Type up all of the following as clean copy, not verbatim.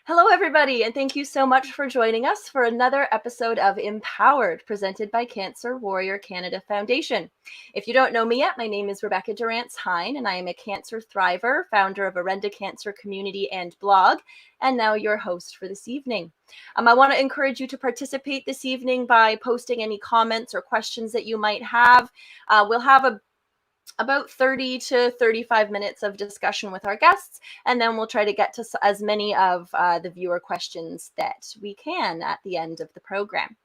Hello, everybody, and thank you so much for joining us for another episode of Empowered, presented by Cancer Warrior Canada Foundation. If you don't know me yet, my name is Rebecca Durrance-Hine, and I am a cancer thriver, founder of Arenda Cancer Community and blog, and now your host for this evening. I want to encourage you to participate this evening by posting any comments or questions that you might have. We'll have about 30 to 35 minutes of discussion with our guests, and then we'll try to get to as many of the viewer questions that we can at the end of the program.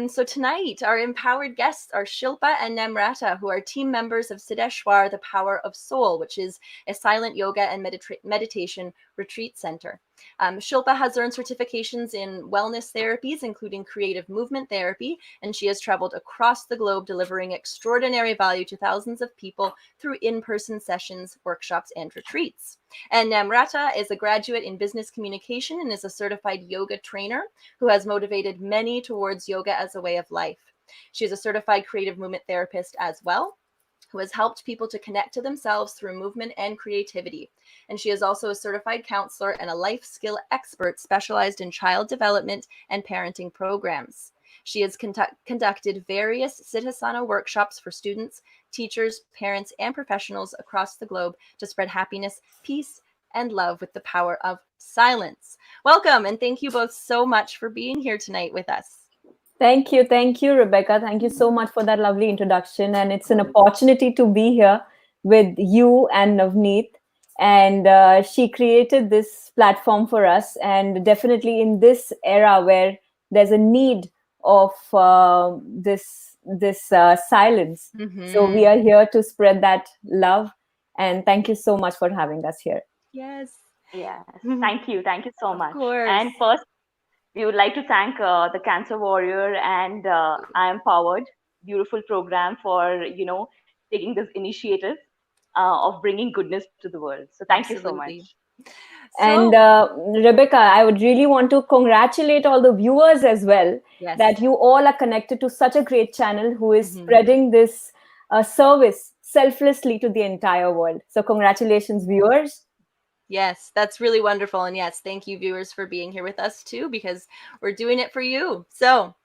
So tonight, our empowered guests are Shilpa and Namrata, who are team members of Siddheshwar, the Power of Soul, which is a silent yoga and meditation retreat center. Shilpa has earned certifications in wellness therapies, including creative movement therapy, and she has traveled across the globe delivering extraordinary value to thousands of people through in-person sessions, workshops, and retreats. And Namrata is a graduate in business communication and is a certified yoga trainer who has motivated many towards yoga as a way of life. She is a certified creative movement therapist as well, who has helped people to connect to themselves through movement and creativity. And she is also a certified counselor and a life skill expert specialized in child development and parenting programs. She has conducted various Siddhasana workshops for students, teachers, parents, and professionals across the globe to spread happiness, peace, and love with the power of silence. Welcome, and thank you both so much for being here tonight with us. Thank you, Rebecca. Thank you so much for that lovely introduction. And it's an opportunity to be here with you and Navneet. And she created this platform for us. And definitely in this era where there's a need of this silence. Mm-hmm. So we are here to spread that love. And thank you so much for having us here. Yes. Yes. Thank you. Thank you so Of much. course. And first, we would like to thank the Cancer Warrior and I Am Powered, beautiful program for, taking this initiative of bringing goodness to the world. So thank you so much. And Rebecca, I would really want to congratulate all the viewers as well, yes, that you all are connected to such a great channel who is spreading this service selflessly to the entire world. So congratulations, viewers. Yes, that's really wonderful. And yes, thank you, viewers, for being here with us too, because we're doing it for you. So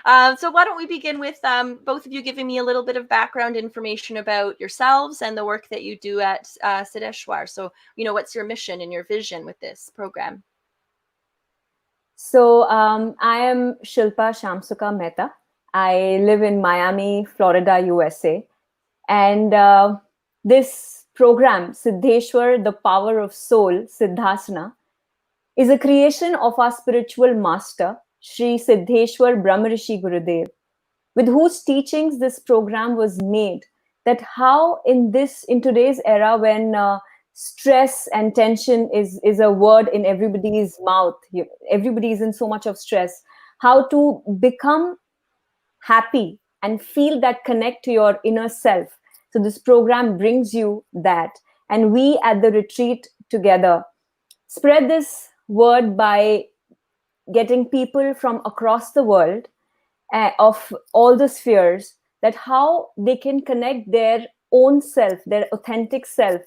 why don't we begin with both of you giving me a little bit of background information about yourselves and the work that you do at Siddheshwar. So, what's your mission and your vision with this program? So I am Shilpa Shamsuka Mehta. I live in Miami, Florida, USA. And this program, Siddheshwar, the Power of Soul, Siddhasana, is a creation of our spiritual master, Sri Siddheshwar Brahmarishi Gurudev, with whose teachings this program was made. That how in today's era when stress and tension is a word in everybody's mouth, everybody is in so much of stress, how to become happy and feel that connect to your inner self. So this program brings you that. And we at the retreat together spread this word by getting people from across the world of all the spheres, that how they can connect their own self, their authentic self,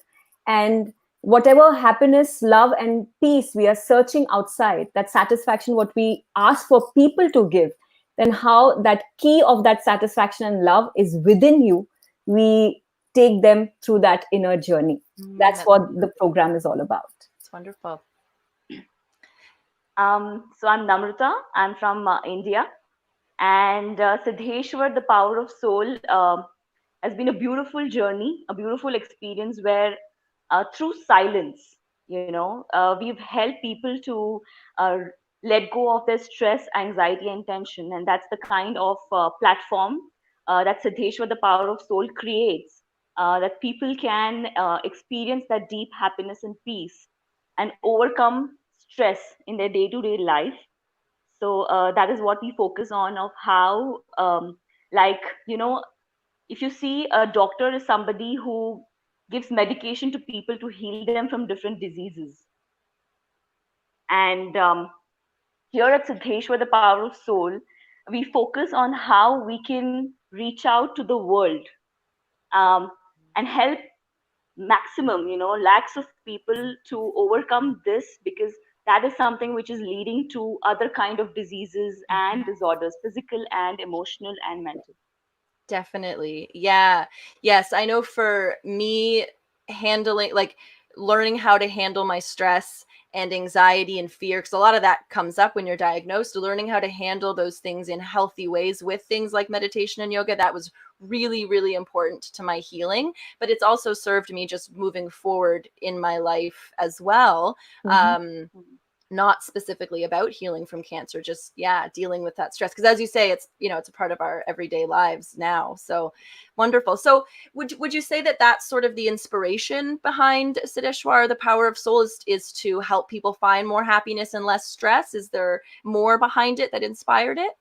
and whatever happiness, love, and peace we are searching outside, that satisfaction, what we ask for people to give, then how that key of that satisfaction and love is within you, we take them through that inner journey. That's what the program is all about. It's wonderful. So I'm Namrata. I'm from India. And Siddheshwar, the Power of Soul, has been a beautiful journey, a beautiful experience where through silence, we've helped people to let go of their stress, anxiety, and tension. And that's the kind of platform that Siddheshwar, the Power of Soul, creates, that people can experience that deep happiness and peace and overcome stress in their day-to-day life. So that is what we focus on, of how, if you see, a doctor is somebody who gives medication to people to heal them from different diseases. And here at Siddheshwar, the Power of Soul, we focus on how we can reach out to the world and help maximum, lakhs of people to overcome this, because that is something which is leading to other kind of diseases and disorders, physical and emotional and mental. Definitely. Yeah. Yes. I know for me, handling, like learning how to handle my stress and anxiety and fear, because a lot of that comes up when you're diagnosed, learning how to handle those things in healthy ways with things like meditation and yoga, that was really, really important to my healing. But it's also served me just moving forward in my life as well. Mhm. Not specifically about healing from cancer, just dealing with that stress, because as you say, it's it's a part of our everyday lives now. So wonderful. So would you say that that's sort of the inspiration behind Siddheshwar, the power of soul, is to help people find more happiness and less stress? Is there more behind it that inspired it?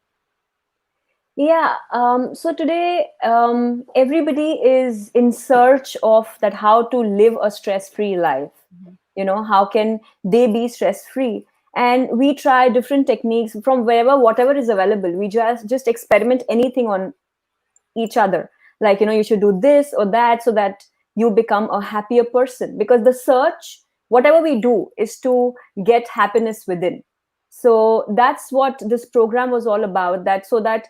Yeah. So today, everybody is in search of that how to live a stress-free life. Mhm. How can they be stress-free? And we try different techniques from wherever, whatever is available. We just experiment anything on each other. Like, you should do this or that so that you become a happier person. Because the search, whatever we do, is to get happiness within. So that's what this program was all about. That so that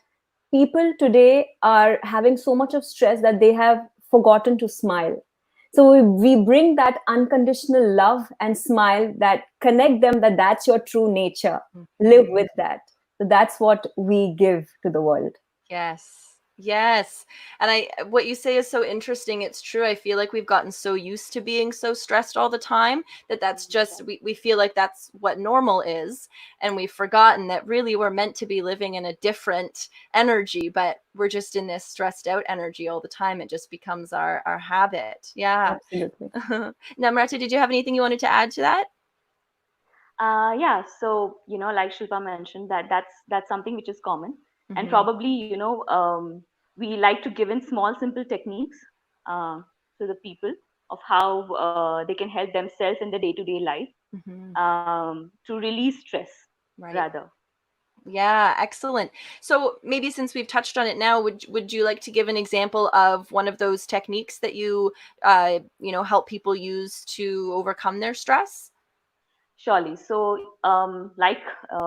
people today are having so much of stress that they have forgotten to smile. So we bring that unconditional love and smile, that connect them, that that's your true nature. Live Mhm. with that. So that's what we give to the world. Yes. Yes. And what you say is so interesting. It's true. I feel like we've gotten so used to being so stressed all the time that that's just, we feel like that's what normal is. And we've forgotten that really we're meant to be living in a different energy, but we're just in this stressed out energy all the time. It just becomes our habit. Yeah. Absolutely. Namrata, did you have anything you wanted to add to that? Yeah, so like Shilpa mentioned, that's something which is common, and Mm-hmm. probably we like to give in small, simple techniques uh, to the people of how they can help themselves in the day-to-day life Mm-hmm. to release stress, Right. rather. Yeah, excellent. So maybe since we've touched on it now, would you like to give an example of one of those techniques that help people use to overcome their stress? Surely. So, like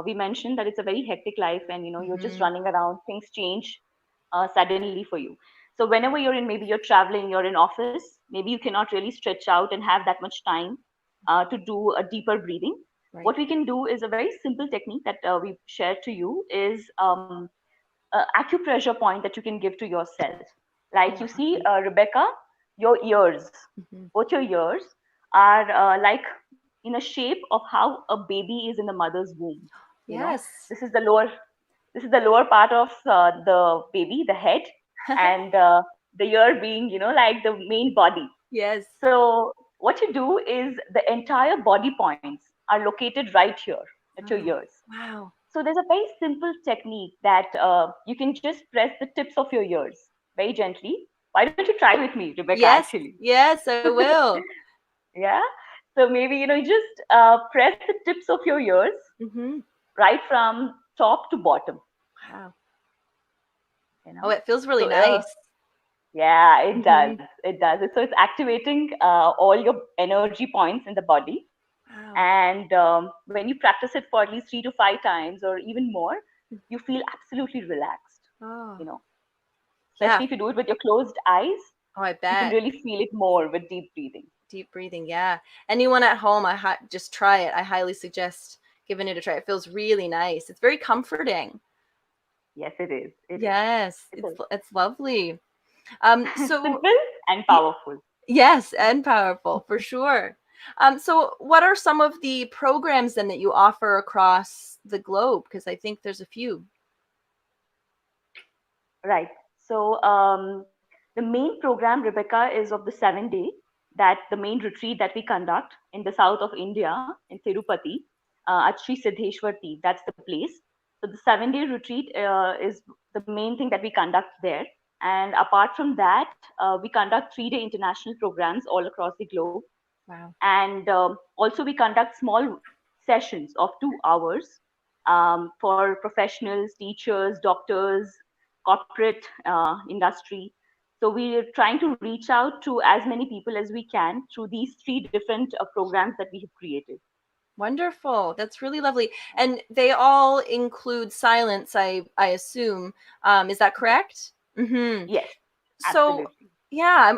we mentioned, that it's a very hectic life, and you're just Mm-hmm. running around. Things change suddenly for you. So, whenever maybe you're traveling, you're in office, maybe you cannot really stretch out and have that much time to do a deeper breathing. Right. What we can do is a very simple technique that we shared to you is acupressure point that you can give to yourself. Like you Oh, see, awesome. Rebecca, your ears, Mm-hmm. both your ears are like in a shape of how a baby is in the mother's womb. You know, Yes. this is the lower this is the lower part of the baby, the head, and the ear being like the main body. Yes. So what you do is the entire body points are located right here at your Oh, ears. wow. So there's a very simple technique that you can just press the tips of your ears very gently. Why don't you try with me, Rebecca? Yes. Actually, Yes, I will. yeah. So maybe you just press the tips of your ears Mm-hmm. right from top to bottom. Wow. You Oh, know. it feels really So nice. yeah, it does. Mm-hmm. It does. So it's activating all your energy points in the body. Wow. And when you practice it for at least 3 to 5 times or even more, you feel absolutely relaxed. Oh, You know, yeah. especially if you do it with your closed eyes, Oh, I you can bet. really feel it more with deep breathing. Deep breathing, yeah. Anyone at home, just try it. I highly suggest giving it a try. It feels really nice. It's very comforting. Yes, it is. It is. Yes, It it's lovely. is. So Simple and y- powerful. yes, and powerful for sure. So what are some of the programs then that you offer across the globe? Because I think there's a few. Right. So the main program, Rebecca, is of the 7 day, that the main retreat that we conduct in the south of India, in Tirupati, at Sri Siddheshwar Tea. That's the place. So the 7 day retreat is the main thing that we conduct there. And apart from that, we conduct 3 day international programs all across the globe. Wow. And also, we conduct small sessions of 2 hours for professionals, teachers, doctors, corporate industry. So we're trying to reach out to as many people as we can through these 3 different programs that we have created. Wonderful. That's really lovely. And they all include silence, I assume. Is that correct? Mm-hmm. Yes, So absolutely. yeah,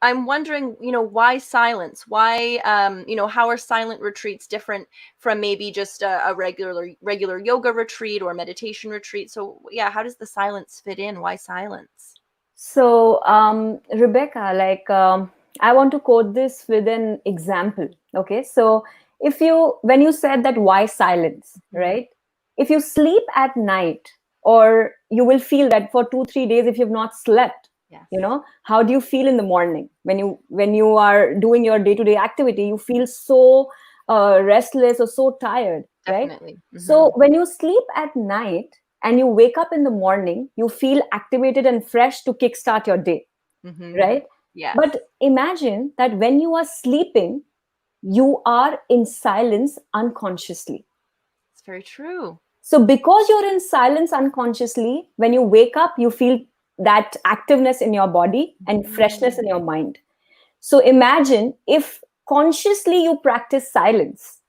I'm wondering, why silence? Why, how are silent retreats different from maybe just a regular yoga retreat or meditation retreat? So yeah, how does the silence fit in? Why silence? So, Rebecca, I want to quote this with an example. Okay. So, when you said that why silence, Mhm. right? If you sleep at night, or you will feel that for 2, 3 days, if you've not slept, Yes, how do you feel in the morning when you are doing your day-to-day activity? You feel so restless or so tired, right? definitely. So, when you sleep at night, and you wake up in the morning, you feel activated and fresh to kickstart your day, Mm-hmm. right? Yes, But imagine that when you are sleeping, you are in silence unconsciously. it's very true. So, because you're in silence unconsciously, when you wake up, you feel that activeness in your body and freshness in Mhm. your mind. So, imagine if consciously you practice silence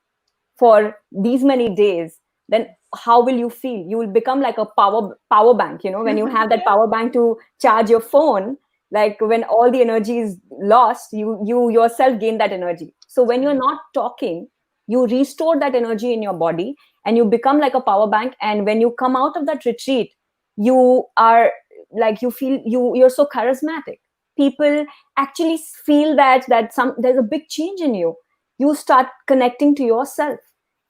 for these many days, then how will you feel? You will become like a power bank, when you have that Yeah. power bank to charge your phone. Like when all the energy is lost, you yourself gain that energy. So That's when you're right. not talking, you restore that energy in your body, and you become like a power bank. And when you come out of that retreat, you are like, you feel, you're so charismatic. People actually feel that there's a big change in you. You start connecting to yourself,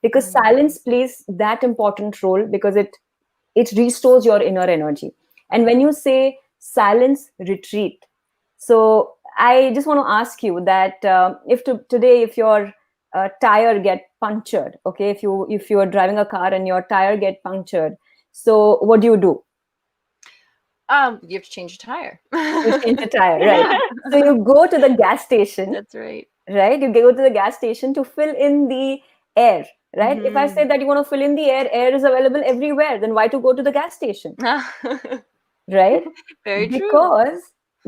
because Mm, silence plays that important role, because it restores your inner energy. And when you wow. say silence retreat, so I just want to ask you that, if today, if your tire get punctured, okay, if you are driving a car and your tire get punctured, so what do? You have to change a tire. You change the tire, right? So you go to the gas station, That's right. right? You go to the gas station to fill in the air, right? If I say Mhm. that you want to fill in the air is available everywhere, then why to go to the gas station, right? Very true.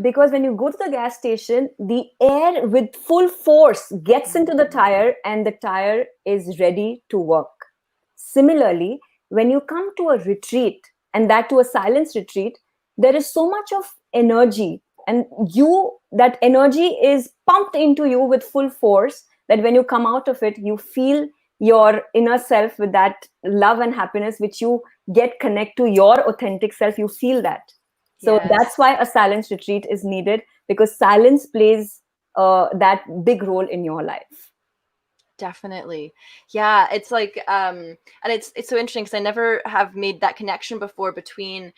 Because when you go to the gas station, the air with full force gets into the Mhm. tire, and the tire is ready to work. Similarly, when you come to a retreat, and that to a silence retreat, there is so much of energy, and that energy is pumped into you with full force, that when you come out of it, you feel your inner self with that love and happiness, which you get connect to your authentic self. You feel that. So that's Yes, why a silence retreat is needed, because silence plays that big role in your life. definitely. Yeah, it's like and it's so interesting because I never have made that connection before between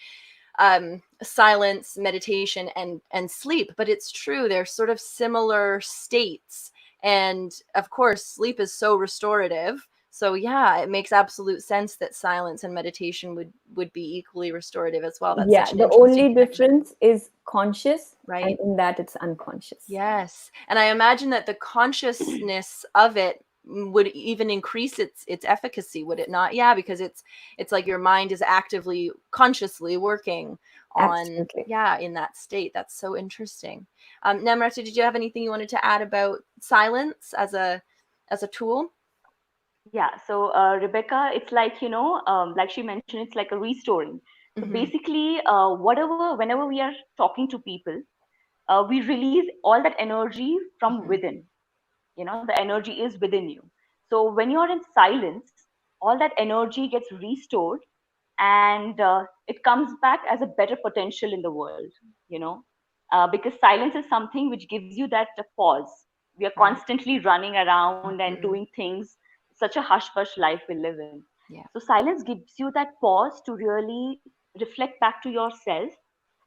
silence, meditation, and sleep, but it's true, they're sort of similar states. And of course sleep is so restorative, so yeah, it makes absolute sense that silence and meditation would be equally restorative as well. That's Yeah, such an the interesting only connection. difference is conscious, and Right. in that it's unconscious. Yes, and I imagine that the consciousness of it would even increase its efficacy, would it not? Yeah, because it's like your mind is actively, consciously working on, Absolutely. yeah, in that state. That's so interesting. Namrata, did you have anything you wanted to add about silence as a tool? Yeah, so Rebecca, it's like, like she mentioned, it's like a restoring. So Mm-hmm. basically, whenever we are talking to people, we release all that energy from Mm-hmm. within. The energy is within you. So when you're in silence, all that energy gets restored, and it comes back as a better potential in the world. you know because silence is something which gives you that pause. We are Right. constantly running around and Mm-hmm. doing things, such a hush hush life we live in. Yeah. So silence gives you that pause to really reflect back to yourself,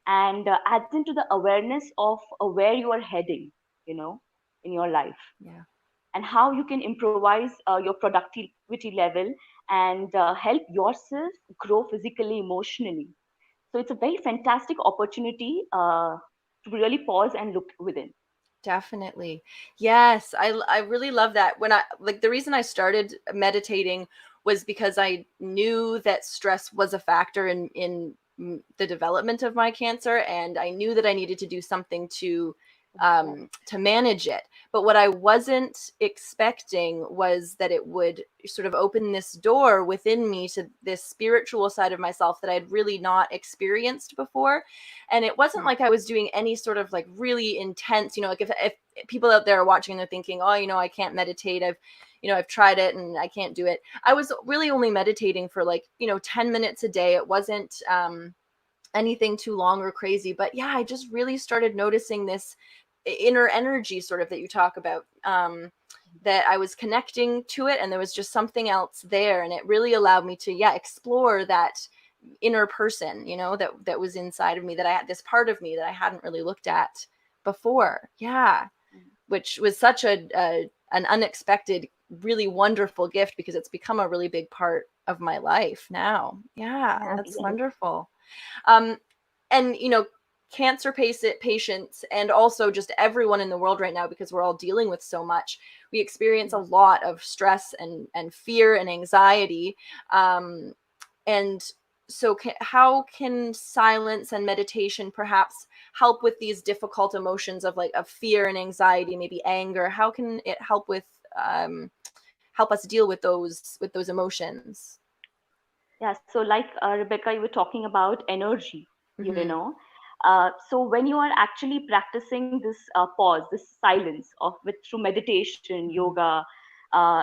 and adds into the awareness of where you are heading, you know in your life, Yeah. and how you can improvise your productivity level, and help yourself grow physically, emotionally. So it's a very fantastic opportunity to really pause and look within. Definitely. Yes, I really love that. When I like the reason I started meditating was because I knew that stress was a factor in the development of my cancer, and I knew that I needed to do something to to manage it. But what I wasn't expecting was that it would sort of open this door within me to this spiritual side of myself that I'd really not experienced before. And it wasn't like I was doing any sort of like really intense, like if people out there are watching and they're thinking, oh, I can't meditate. I've tried it and I can't do it. I was really only meditating for like, 10 minutes a day. It wasn't anything too long or crazy, but yeah, I just really started noticing this inner energy sort of that you talk about, that I was connecting to it, and there was just something else there, and it really allowed me to explore that inner person, that was inside of me, that I had this part of me that I hadn't really looked at before. Which was such an unexpected, really wonderful gift, because it's become a really big part of my life now. That's wonderful. And cancer patients, and also just everyone in the world right now, because we're all dealing with so much, we experience a lot of stress and fear and anxiety. And so how can silence and meditation perhaps help with these difficult emotions of fear and anxiety, maybe anger? How can it help us deal with those emotions? Yeah, so like Rebecca, you were talking about energy, Mm-hmm. So when you are actually practicing this pause, this silence through meditation, Mm-hmm. yoga,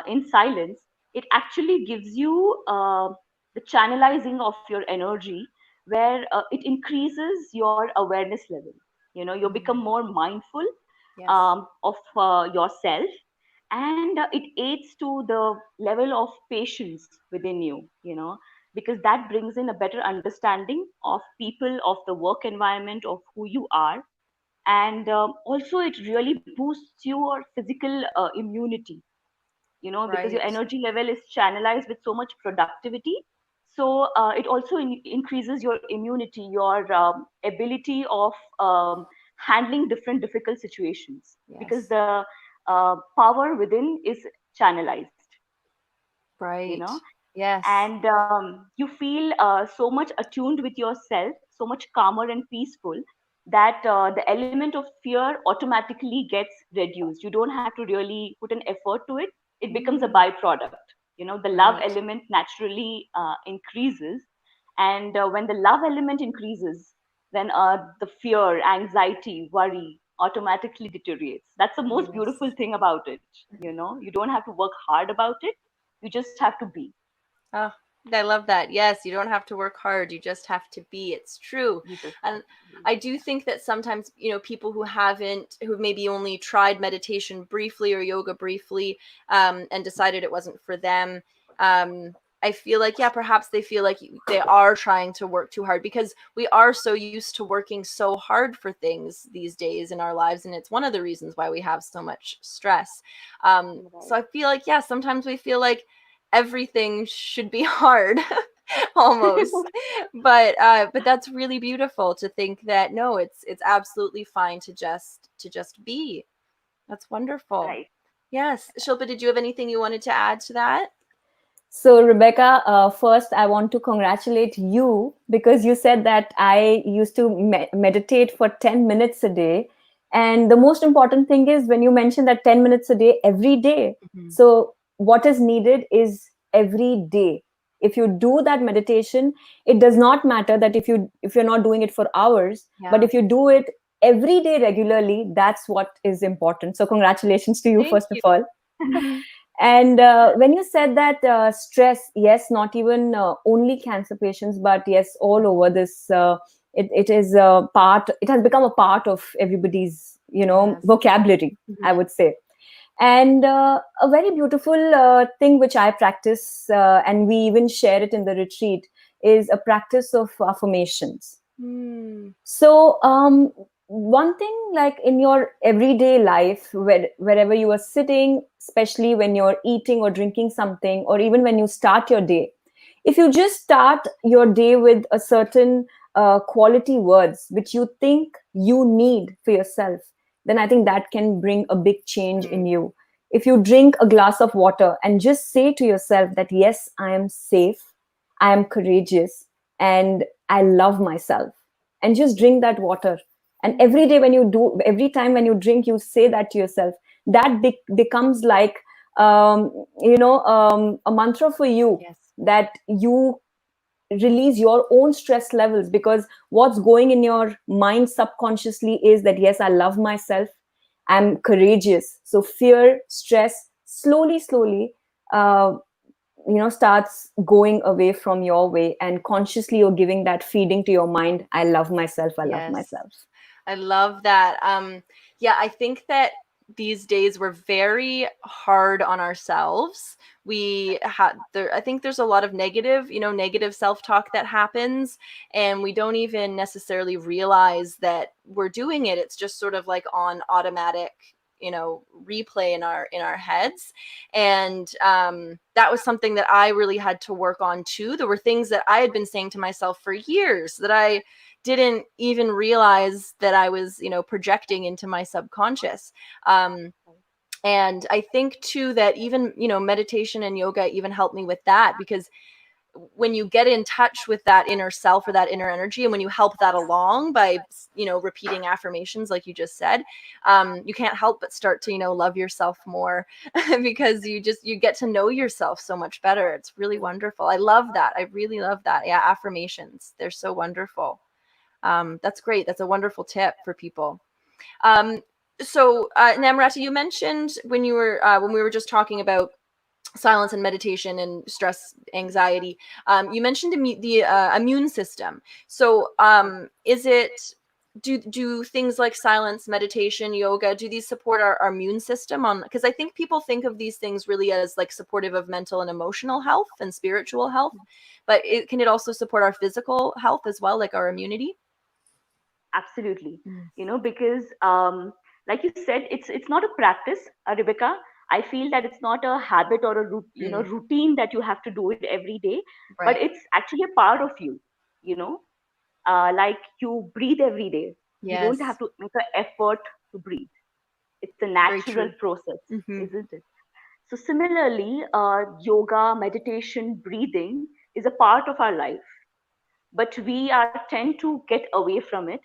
in silence, it actually gives you the channelizing of your energy, where it increases your awareness level. You become more mindful Yes. of yourself, and it aids to the level of patience within you. Because that brings in a better understanding of people, of the work environment, of who you are. And also it really boosts your physical immunity, because your Right. energy level is channelized with so much productivity. So it also increases your immunity, your ability of handling different difficult situations, because Yes. the power within is channelized, you Right. know Yes. and you feel so much attuned with yourself, so much calmer and peaceful, that the element of fear automatically gets reduced. You don't have to really put an effort to it. It becomes a Mm, byproduct. The love right. element naturally increases. And when the love element increases, then the fear, anxiety, worry automatically deteriorates. That's the most Yes. beautiful thing about it. You don't have to work hard about it. You just have to be. Oh, I love that. Yes, you don't have to work hard. You just have to be. It's true. You just have And to be. I do think that sometimes, people who maybe only tried meditation briefly or yoga briefly, and decided it wasn't for them, I feel like, perhaps they feel like they are trying to work too hard, because we are so used to working so hard for things these days in our lives. And it's one of the reasons why we have so much stress. So Right. I feel like, sometimes we feel like everything should be hard almost. But that's really beautiful to think that no, it's absolutely fine to just be. That's wonderful. Right. Yes, Shilpa, did you have anything you wanted to add to that? So, Rebecca, first, I want to congratulate you because you said that I used to meditate for 10 minutes a day. And the most important thing is when you mentioned that 10 minutes a day, every day. Mm-hmm. So, what is needed is every day. If you do that meditation, it does not matter that if you're not doing it for hours, but Yeah. if you do it every day regularly, that's what is important. So, congratulations to you, Thank first of you. all. Mm-hmm. And when you said that stress, yes, not even only cancer patients, but yes, all over this, it is a part. It has become a part of everybody's, Yes. vocabulary, I Mm-hmm. would say. And a very beautiful thing which I practice, and we even share it in the retreat, is a practice of affirmations. Mm. So, one thing, like in your everyday life, wherever you are sitting, especially when you're eating or drinking something, or even when you start your day, if you just start your day with a certain quality words which you think you need for yourself, then I think that can bring a big change in Mm. you. If you drink a glass of water and just say to yourself that, yes, I am safe, I am courageous, and I love myself, and just drink that water, And every day when you do, every time when you drink, you say that to yourself. That becomes like, a mantra for you, Yes. that you release your own stress levels, because what's going in your mind subconsciously is that, yes, I love myself, I'm courageous. So fear, stress, slowly uh, starts going away from your way, and consciously you're giving that feeding to your mind. I love myself, I love Yes. myself. I love that. Yeah, I think that these days we're very hard on ourselves. We had there, I think there's a lot of negative self-talk that happens, and we don't even necessarily realize that we're doing it. It's just sort of like on automatic, replay in our heads. And that was something that I really had to work on too. There were things that I had been saying to myself for years that I didn't even realize that I was, projecting into my subconscious. And I think too that even, meditation and yoga even helped me with that, because when you get in touch with that inner self or that inner energy, and when you help that along by, repeating affirmations, like you just said, you can't help but start to, love yourself more because you get to know yourself so much better. It's really wonderful. I love that. I really love that. Yeah. Affirmations. They're so wonderful. That's great. That's a wonderful tip for people. So, Namrata, you mentioned when we were just talking about silence and meditation and stress, anxiety, you mentioned the immune system. So, is it do things like silence, meditation, yoga, do these support our immune system? Because I think people think of these things really as like supportive of mental and emotional health and spiritual health, but can it also support our physical health as well, like our immunity? Absolutely. Mm. Because like you said, it's not a practice, Rebecca. I feel that it's not a habit or a Mm. routine that you have to do it every day, but Right. it's actually a part of you. You know, like you breathe every day. You don't Yes. have to make an effort to breathe. It's a Very natural true. process, Hmm. isn't it? So similarly, yoga, meditation, breathing is a part of our life, but we are tend to get away from it.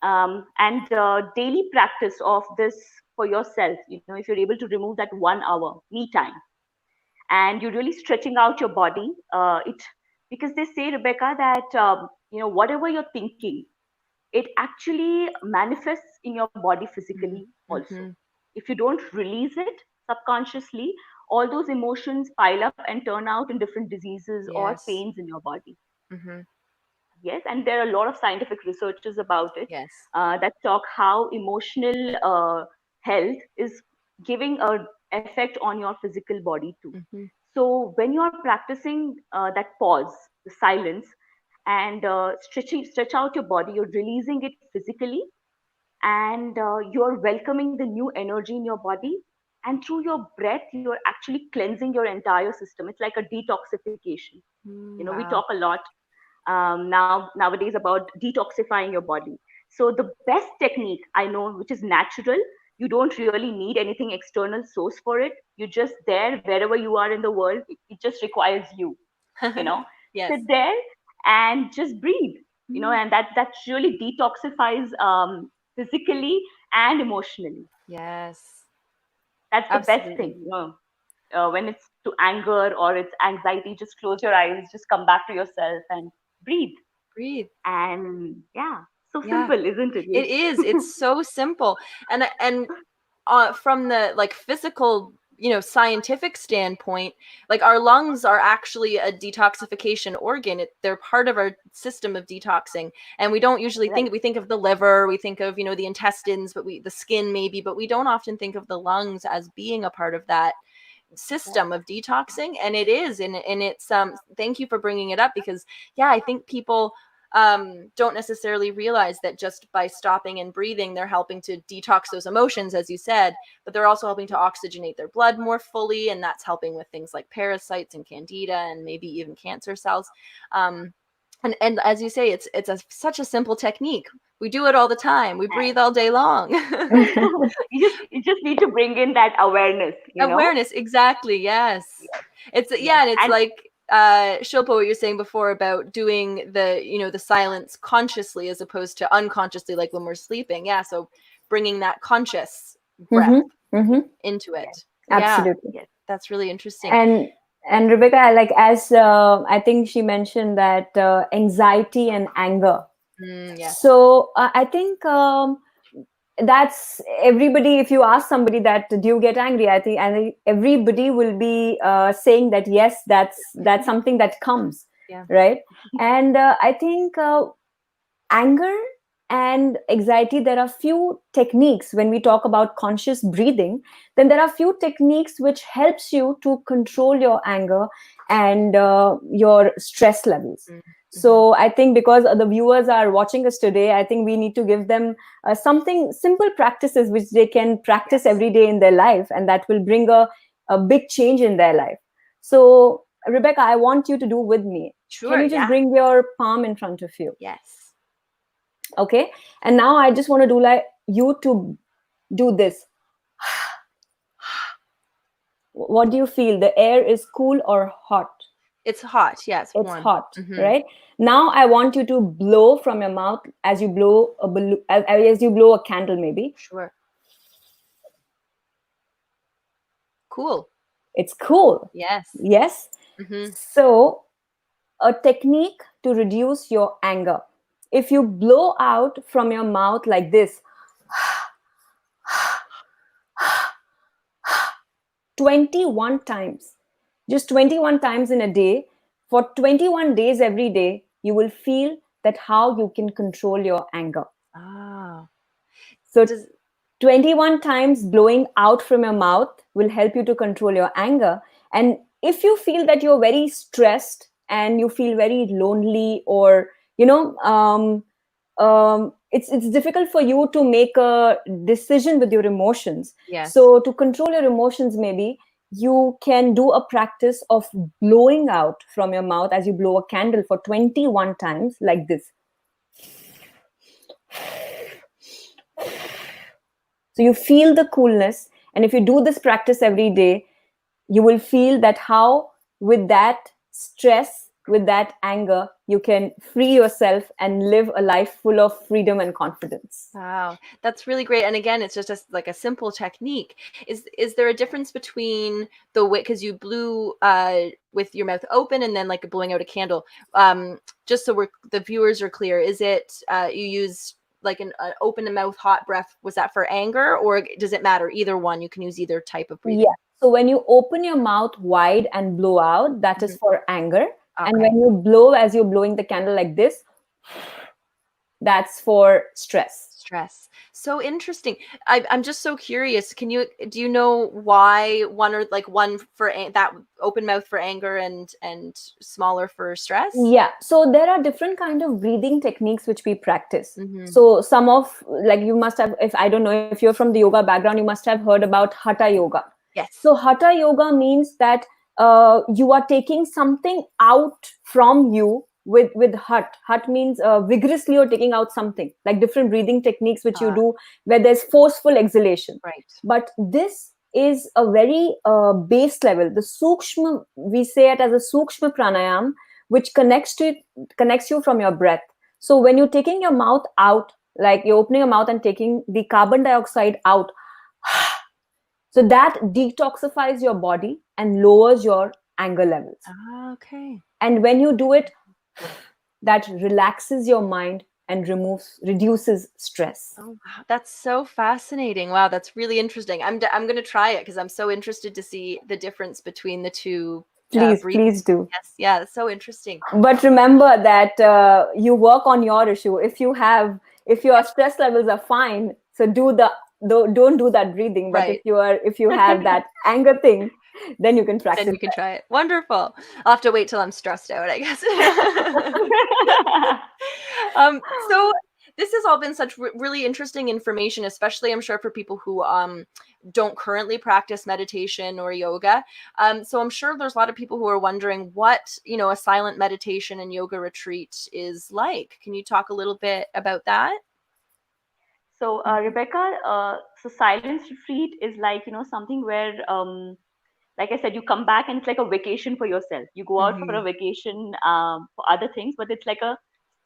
And daily practice of this for yourself, if you're able to remove that 1 hour me time, and you're really stretching out your body, it because they say, Rebecca, that whatever you're thinking, it actually manifests in your body physically also. Mm-hmm. If you don't release it subconsciously, all those emotions pile up and turn out in different diseases or Yes. pains in your body. Mm-hmm. Yes, and there are a lot of scientific researches about it, Yes. that talk how emotional health is giving a effect on your physical body too. Mm-hmm. So when you are practicing that pause, the silence, and stretch out your body, you're releasing it physically, and you're welcoming the new energy in your body. And through your breath, you're actually cleansing your entire system. It's like a detoxification. We talk Wow. a lot nowadays about detoxifying your body. So the best technique I know, which is natural, you don't really need anything external source for it. You're just there wherever you are in the world. It just requires you. You know, Yes. sit there and just breathe. Mm. And that really detoxifies, physically and emotionally. Yes. That's the best thing. Absolutely. When it's to anger or it's anxiety, just close your eyes, just come back to yourself and breathe. Breathe. And yeah, so Yeah. simple, isn't it? It is. It's so simple. And from the like physical, scientific standpoint, like our lungs are actually a detoxification organ. They're part of our system of detoxing, and we don't usually Right. we think of the liver, we think of the intestines, but the skin maybe, but we don't often think of the lungs as being a part of that Right. system of detoxing. And it is, and it's thank you for bringing it up, because yeah, I think people don't necessarily realize that just by stopping and breathing, they're helping to detox those emotions, as you said, but they're also helping to oxygenate their blood more fully, and that's helping with things like parasites and candida and maybe even cancer cells. And as you say, it's such a simple technique. We do it all the time. We breathe all day long. You just need to bring in that awareness. Awareness, exactly. Yes. It's Yes. yeah, and it's And like Shilpa, what you're saying before about doing the silence consciously as opposed to unconsciously, like when we're sleeping. Yeah, so bringing that conscious breath into it. Absolutely. Yes. That's really interesting. And Rebecca, like as I think she mentioned that anxiety and anger. Yes. So I think that's everybody. If you ask somebody that do you get angry, I think everybody will be saying that yes, that's something that comes. Yeah. Right. And I think anger and anxiety, there are few techniques when we talk about conscious breathing. Then there are few techniques which helps you to control your anger and your stress levels. So I think because the viewers are watching us today, I think we need to give them something simple practices which they can practice every day in their life, and that will bring a big change in their life. So Rebecca, I want you to do with me. Sure. Can you just bring your palm in front of you? Yes. Okay. And now I just want to do like you to do this. What do you feel? The air is cool or hot? It's hot. Yes. It's warm. hot, right? Now I want you to blow from your mouth as you blow a balloon, as you blow a candle, maybe. Sure. Cool. It's cool. Yes. Yes. So a technique to reduce your anger. If you blow out from your mouth like this, 21 times, just 21 times in a day, for 21 days every day, you will feel that how you can control your anger. So 21 times blowing out from your mouth will help you to control your anger. And if you feel that you're very stressed and you feel very lonely, or it's difficult for you to make a decision with your emotions. Yes. So to control your emotions, maybe you can do a practice of blowing out from your mouth as you blow a candle for 21 times like this. So you feel the coolness. And if you do this practice every day, you will feel that how with that stress, with that anger, you can free yourself and live a life full of freedom and confidence. Wow, that's really great. And again, it's just like a simple technique. Is there a difference between the way, because you blew with your mouth open and then like blowing out a candle? Just so the viewers are clear, is it you use like an open mouth hot breath? Was that for anger, or does it matter? Either one, you can use either type of breathing. Yeah. So when you open your mouth wide and blow out, that is for anger. Okay. And when you blow as you're blowing the candle like this, that's for stress. So interesting. I'm just so curious. Do you know why one for that open mouth for anger and smaller for stress? Yeah. So there are different kind of breathing techniques which we practice. So some of, like, you must have, if I don't know if you're from the yoga background, you must have heard about Hatha yoga. Yes. So Hatha yoga means that you are taking something out from you with Hat. Hat means vigorously you're taking out something, like different breathing techniques which you do where there's forceful exhalation. Right. But this is a very base level. The sukshma, we say it as a sukshma pranayam, which connects you from your breath. So when you're taking your mouth out, like you're opening your mouth and taking the carbon dioxide out, so that detoxifies your body and lowers your anger levels. Okay. And when you do it, that relaxes your mind and reduces stress. Oh, wow. That's so fascinating. Wow, that's really interesting. I'm going to try it because I'm so interested to see the difference between the two. Please do. Yes, yeah, that's so interesting. But remember that you work on your issue. If your stress levels are fine, so don't do that breathing. But right. if you have that anger thing, then you can practice. Then you can try it. Wonderful. I'll have to wait till I'm stressed out, I guess. So this has all been such really interesting information, especially I'm sure for people who don't currently practice meditation or yoga. So I'm sure there's a lot of people who are wondering what, a silent meditation and yoga retreat is like. Can you talk a little bit about that? So Rebecca, so silence retreat is like, something where like I said, you come back and it's like a vacation for yourself. You go out for a Mhm. vacation for other things, but it's like a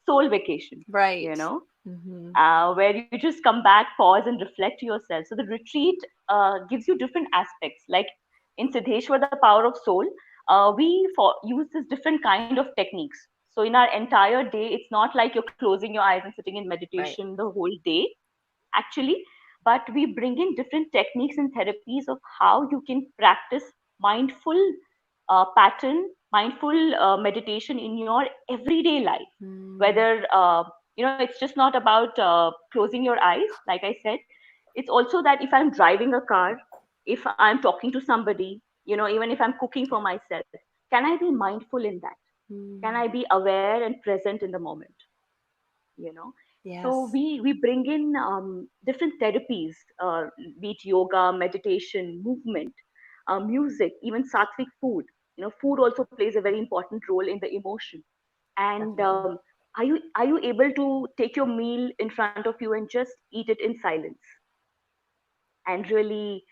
soul vacation, you Right. know, Mhm. where you just come back, pause, and reflect yourself. So the retreat gives you different aspects. Like in Siddheshwar, the power of soul, use this different kind of techniques. So in our entire day, it's not like you're closing your eyes and sitting in Right. meditation the whole day, actually, but we bring in different techniques and therapies of how you can practice mindful mindful meditation in your everyday life. Mm. Whether it's just not about closing your eyes, like I said. It's also that if I'm driving a car, if I'm talking to somebody, even if I'm cooking for myself, can I be mindful in that? Can Mm. I be aware and present in the moment? you know so Yes. we bring in different therapies, be it yoga, meditation, movement, music, even sattvic food. Food also plays a very important role in the emotion. And Definitely. are you able to take your meal in front of you and just eat it in silence, and really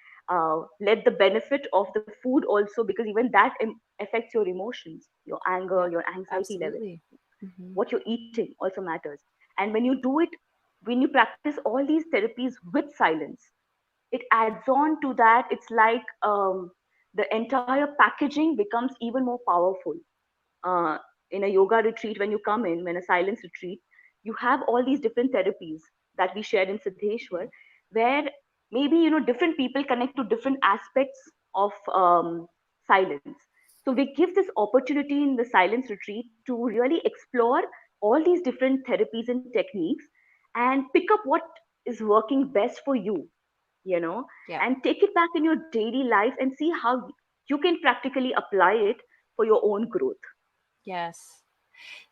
let the benefit of the food also, because even that affects your emotions, your anger, Yeah. your anxiety level. Absolutely. Mhm. What you're eating also matters. And when you do it, when you practice all these therapies with silence, it adds on to that. It's like the entire packaging becomes even more powerful. uh, in a yoga retreat, when you come in, when a silence retreat, you have all these different therapies that we shared in Siddheshwar, where maybe different people connect to different aspects of silence. So we give this opportunity in the silence retreat to really explore all these different therapies and techniques, and pick up what is working best for you, you know, Yeah. and take it back in your daily life and see how you can practically apply it for your own growth. Yes.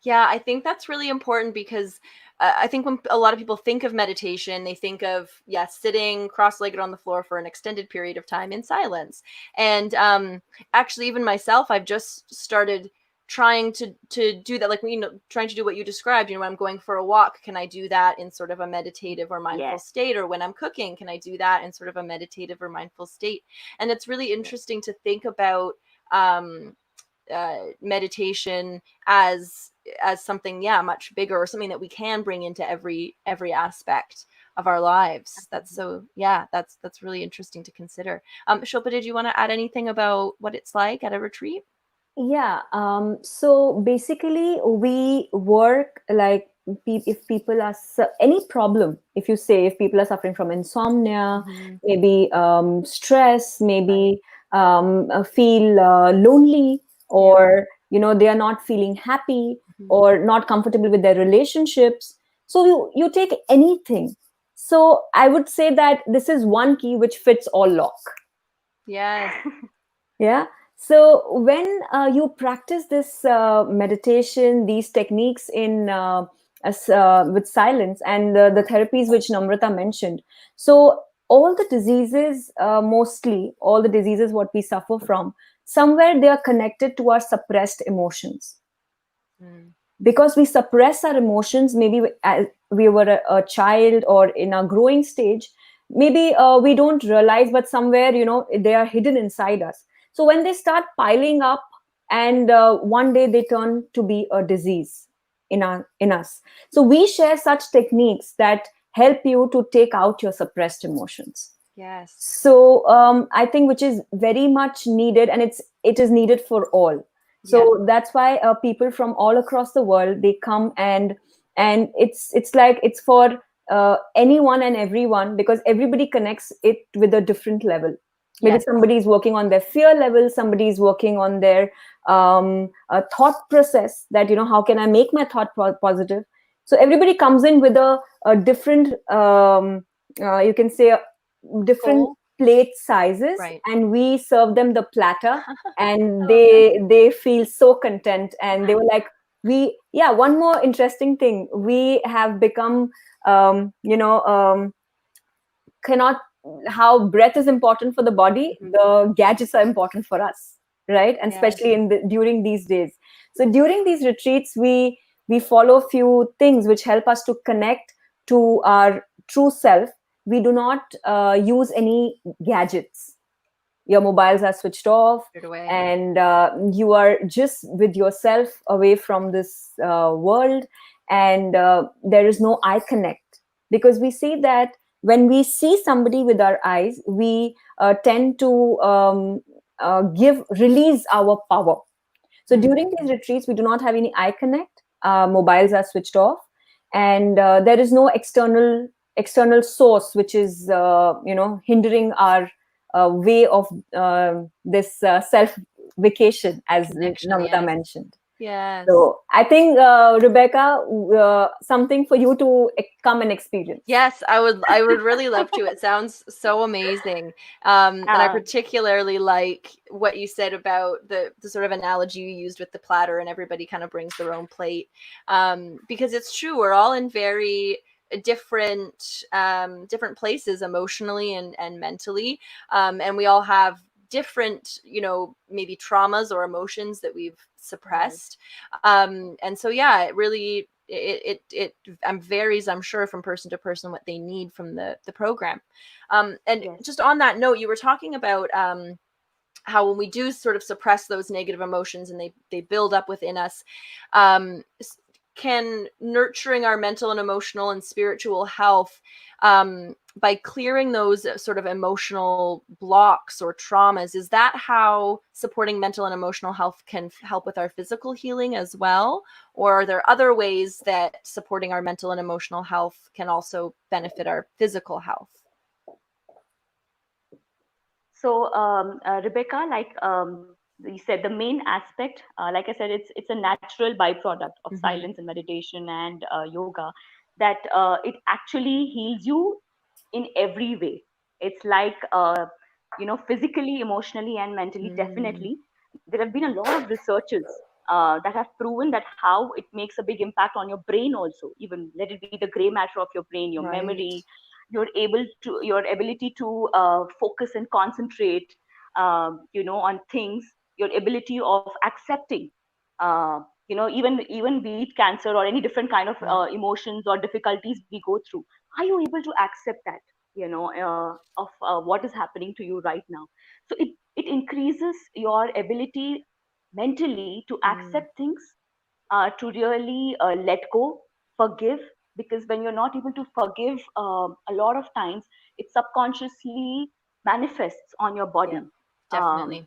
Yeah, I think that's really important because I think when a lot of people think of meditation, they think of, yeah, sitting cross-legged on the floor for an extended period of time in silence. And actually, even myself, I've just started trying to do that, like, trying to do what you described. When I'm going for a walk, can I do that in sort of a meditative or mindful Yes, state? Or when I'm cooking, can I do that in sort of a meditative or mindful state? And it's really yes, interesting to think about um meditation as something, yeah, much bigger, or something that we can bring into every aspect of our lives. That's so, yeah, that's really interesting to consider. Shilpa, did you want to add anything about what it's like at a retreat? Yeah. So basically, we work like if people are any problem, if you say if people are suffering from insomnia, Hmm. maybe stress, Right. maybe feel lonely, Yeah. or they are not feeling happy Hmm. or not comfortable with their relationships. So you take anything. So I would say that this is one key which fits all lock. Yes. Yeah. So when you practice this meditation, these techniques with silence, and the therapies which Namrata mentioned, so all the diseases, mostly all the diseases what we suffer from, somewhere they are connected to our suppressed emotions, Mm. because we suppress our emotions. Maybe as we were a child or in a growing stage, maybe we don't realize, but somewhere they are hidden inside us. So when they start piling up, and one day they turn to be a disease in us. So we share such techniques that help you to take out your suppressed emotions. Yes. So I think which is very much needed, and it is needed for all. Yeah. So that's why people from all across the world, they come, and it's like it's for anyone and everyone, because everybody connects it with a different level. Maybe Yes. somebody is working on their fear level, somebody is working on their thought process, that how can I make my thought positive. So everybody comes in with a different, you can say, different Goal. plate sizes, Right. and we serve them the platter, and they feel so content, and they were like, we yeah, one more interesting thing, we have become, um, you know um, cannot, how breath is important for the body, Mhm. the gadgets are important for us, right? And Yes. especially during these days. So during these retreats, we follow a few things which help us to connect to our true self. We do not use any gadgets. your mobiles are switched off, Put it away. and you are just with yourself away from this world, and there is no eye connect, because we see that when we see somebody with our eyes, we tend to release our power. So during these retreats, we do not have any eye connect. Mobiles are switched off, and there is no external source which is hindering our way of this self vacation, as Connection, Namrata yes. mentioned. Yes. So I think, Rebecca, something for you to come and experience. Yes, I would really love to. It sounds so amazing. And I particularly like what you said about the sort of analogy you used with the platter, and everybody kind of brings their own plate. Because it's true, we're all in very different places emotionally and mentally. And we all have different, maybe traumas or emotions that we've suppressed. And so, yeah, it really, it varies, I'm sure, from person to person what they need from the program. And Yes. just on that note, you were talking about how when we do sort of suppress those negative emotions and they build up within us, can nurturing our mental and emotional and spiritual health, by clearing those sort of emotional blocks or traumas, is that how supporting mental and emotional health can help with our physical healing as well? Or are there other ways that supporting our mental and emotional health can also benefit our physical health? So, Rebecca, like you said, the main aspect, like I said, it's a natural byproduct of silence and meditation and yoga, that it actually heals you in every way. It's like physically, emotionally, and mentally. Definitely, there have been a lot of researches that have proven that how it makes a big impact on your brain also. Even let it be the gray matter of your brain, your Right. memory, your ability to focus and concentrate, on things, your ability of accepting, even be it cancer or any different kind of Yeah. emotions or difficulties we go through. Are you able to accept that, of what is happening to you right now? So it increases your ability mentally to accept things, to really let go, forgive. Because when you're not able to forgive, a lot of times it subconsciously manifests on your Yeah, body, definitely.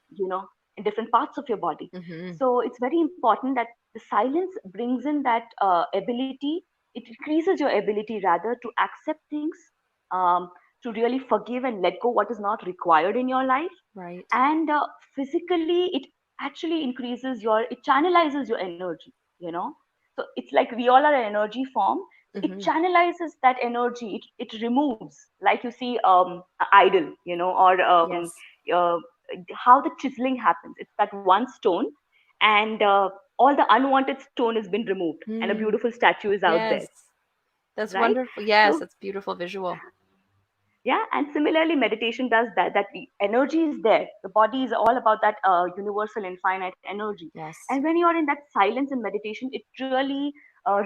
in different parts of your body. Mm-hmm. So it's very important that the silence brings in that ability. It increases your ability rather to accept things, um, to really forgive and let go what is not required in your life. Right. And physically, it actually increases it channelizes your energy, so it's like we all are an energy form. So it channelizes that energy. It removes, like you see, idol, or Yes. uh, how the chiseling happens. It's that one stone, and all the unwanted stone has been removed, and a beautiful statue is out there, Yes. That's right? wonderful. Yes, So that's beautiful visual. yeah, and similarly meditation does that the energy is there. The body is all about that universal infinite energy. Yes. And when you're in that silence and meditation, it really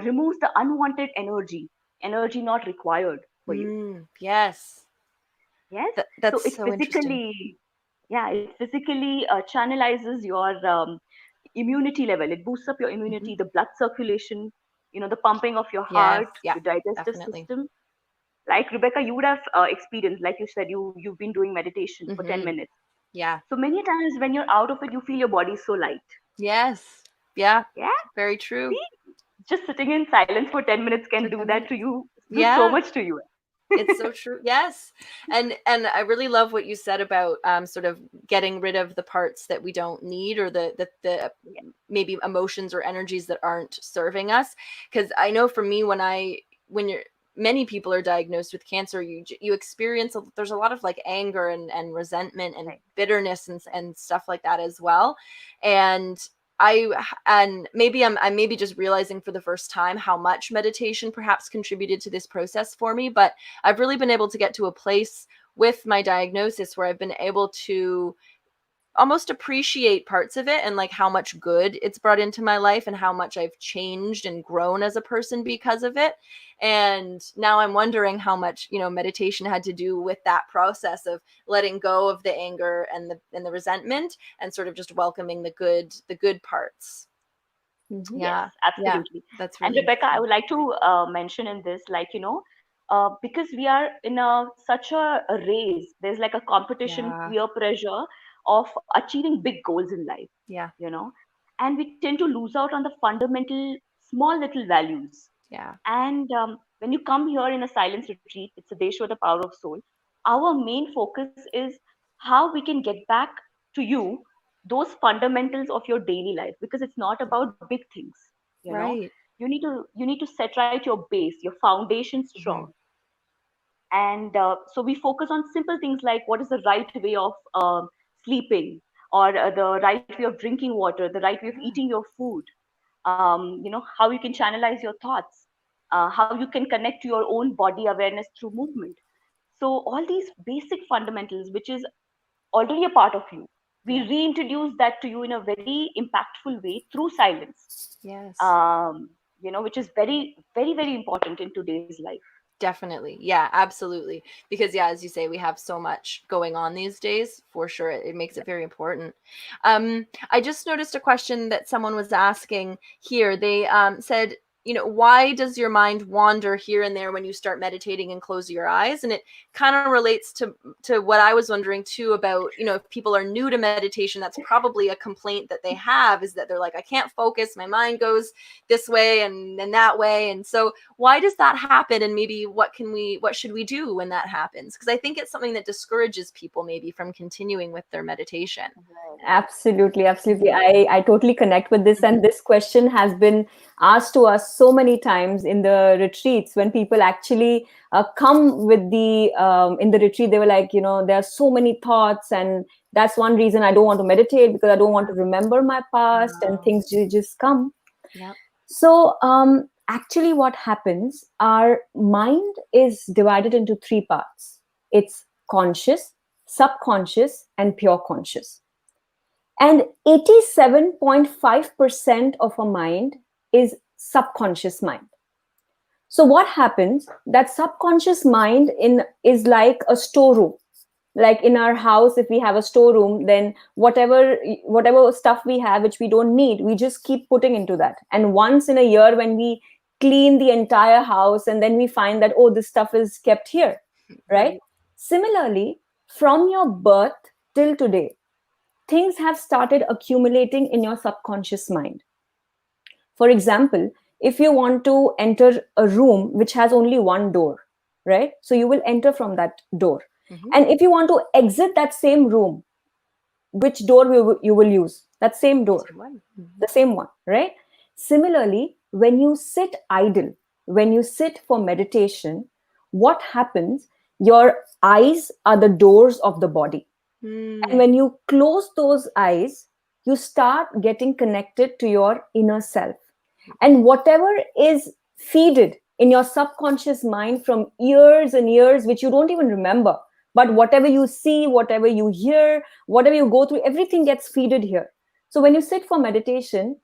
removes the unwanted energy not required for you. Yes. Yes. So That's it so interesting. physically, yeah, it physically channelizes your immunity level. It boosts up your immunity, the blood circulation, the pumping of your Yes. heart, Yeah, your digestive definitely. system. Like Rebecca, you would have experienced, like you said, you've been doing meditation for 10 minutes. Yeah. So many times when you're out of it, you feel your body so light. Yes. Yeah. Yeah. Very true. See, just sitting in silence for 10 minutes can For do 10 that to minutes. you, do so Yeah. much to you. It's so true. Yes. And I really love what you said about sort of getting rid of the parts that we don't need, or the Yeah. maybe emotions or energies that aren't serving us. Because I know for me, when you're many people are diagnosed with cancer, you experience there's a lot of like anger and resentment and Right. bitterness and stuff like that as well. And maybe I'm maybe just realizing for the first time how much meditation perhaps contributed to this process for me. But I've really been able to get to a place with my diagnosis where I've been able to almost appreciate parts of it and like how much good it's brought into my life and how much I've changed and grown as a person because of it. And now I'm wondering how much, meditation had to do with that process of letting go of the anger and the resentment and sort of just welcoming the good parts. Mhm. Yes, Yeah. Yeah. absolutely. That's And really Rebecca, I interesting. would like to mention in this, because we are in such a race, there's like a competition, Yeah. peer pressure of achieving big goals in life, Yeah. you know, and we tend to lose out on the fundamental, small little values. Yeah. And when you come here in a silence retreat, it's a Deshwa, the power of soul. Our main focus is how we can get back to you those fundamentals of your daily life, because it's not about big things. You know, Right. you need to set right your base, your foundation Mm-hmm. strong. And so we focus on simple things like what is the right way of sleeping, or the right way of drinking water, the right way of Yeah. eating your food, how you can channelize your thoughts, how you can connect to your own body awareness through movement. So all these basic fundamentals, which is already a part of you, we Yeah. reintroduce that to you in a very impactful way through silence, Yes. um, which is very, very, very important in today's life. Definitely. Yeah, absolutely. Because yeah, as you say, we have so much going on these days. For sure, it makes it very important. I just noticed a question that someone was asking here. They said, why does your mind wander here and there when you start meditating and close your eyes? And it kind of relates to what I was wondering too about, if people are new to meditation, that's probably a complaint that they have, is that they're like, I can't focus, my mind goes this way and that way. And so why does that happen, and maybe what should we do when that happens? Because I think it's something that discourages people maybe from continuing with their meditation. Right. Absolutely, absolutely. Mhm. I totally connect with this. And Mhm. this question has been asked to us so many times in the retreats when people actually come with in the retreat, they were like, there are so many thoughts. And that's one reason I don't want to meditate, because I don't want to remember my past and Wow. things just come. Yep. So, actually, what happens, our mind is divided into three parts: it's conscious, subconscious, and pure conscious. And 87.5% of our mind is subconscious mind. So what happens, that subconscious mind in is like a storeroom. Like in our house, if we have a storeroom, then whatever stuff we have which we don't need, we just keep putting into that. And once in a year, when we clean the entire house, and then we find that, oh, this stuff is kept here, right? Right. Similarly, from your birth till today, things have started accumulating in your subconscious mind. For example, if you want to enter a room which has only one door, right? So you will enter from that door. Mm-hmm. And if you want to exit that same room, which door you will use? That same door, Same one. Mm-hmm. the same one, right? Similarly, when you sit idle, when you sit for meditation, what happens? Your eyes are the doors of the body. And Mm. when you close those eyes, you start getting connected to your inner self. And whatever is feeded in your subconscious mind from years and years, which you don't even remember, but whatever you see, whatever you hear, whatever you go through, everything gets feeded here. So when you sit for meditation,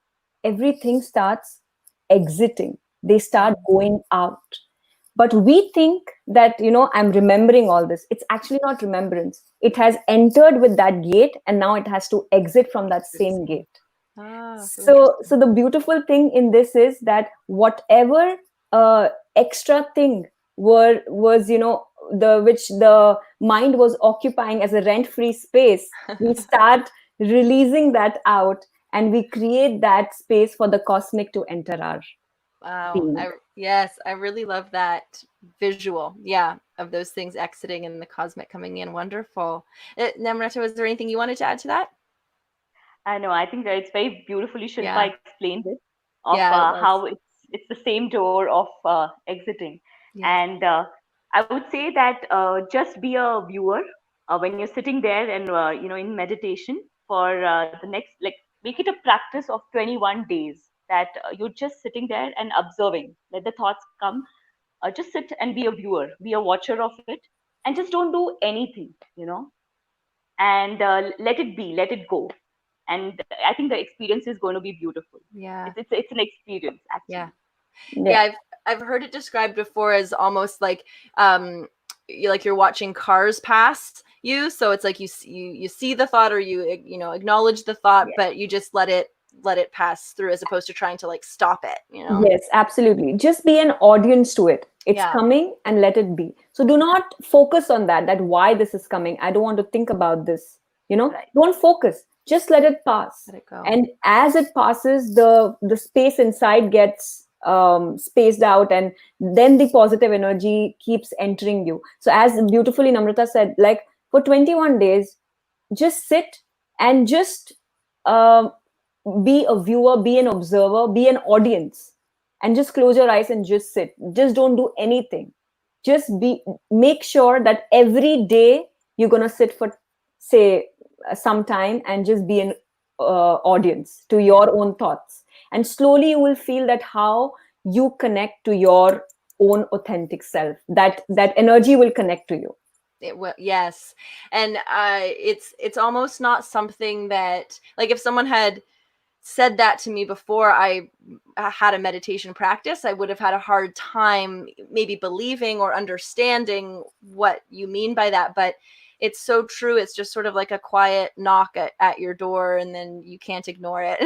everything starts exiting, they start going out. But we think that, I'm remembering all this. It's actually not remembrance. It has entered with that gate, and now it has to exit from that same Interesting. gate. Ah, so So interesting. the beautiful thing in this is that whatever extra thing was, the which the mind was occupying as a rent free space, we start releasing that out, and we create that space for the cosmic to enter our Wow. being. Yes, I really love that visual. Yeah, of those things exiting and the cosmic coming in. Wonderful. Namrata, was there anything you wanted to add to that? I know. I think that it's very beautifully Yeah. Shilpa explained it, of Yeah, it how was. it's the same door of exiting. Yes. And I would say that just be a viewer when you're sitting there and in meditation for the next, like, make it a practice of 21 days, that you're just sitting there and observing. Let the thoughts come. Just sit and be a viewer, be a watcher of it, and just don't do anything. and let it be, let it go. And I think the experience is going to be beautiful. Yeah. It's an experience Yeah. actually. Yeah, Yeah. I've heard it described before as almost like like you're watching cars pass you, so it's like you see the thought, or acknowledge the thought, Yes. but you just let it pass through, as opposed to trying to like stop it. Yes, absolutely. Just be an audience to it. It's Yeah. coming and let it be. So do not focus on that why this is coming. I don't want to think about this. Right. Don't focus. Just let it pass. Let it go. And as it passes, the space inside gets spaced out, and then the positive energy keeps entering you. So as beautifully Namrata said, like for 21 days, just sit and just um, be a viewer, be an observer, be an audience, and just close your eyes and just sit. Just don't do anything. Just make sure that every day you're going to sit for, say, some time and just be an audience to Yeah. your own thoughts. And slowly you will feel that how you connect to your own authentic self, that energy will connect to you. Yes. And it's almost not something that, like, if someone had said that to me before I had a meditation practice, I would have had a hard time maybe believing or understanding what you mean by that. But it's so true. It's just sort of like a quiet knock at your door, and then you can't ignore it.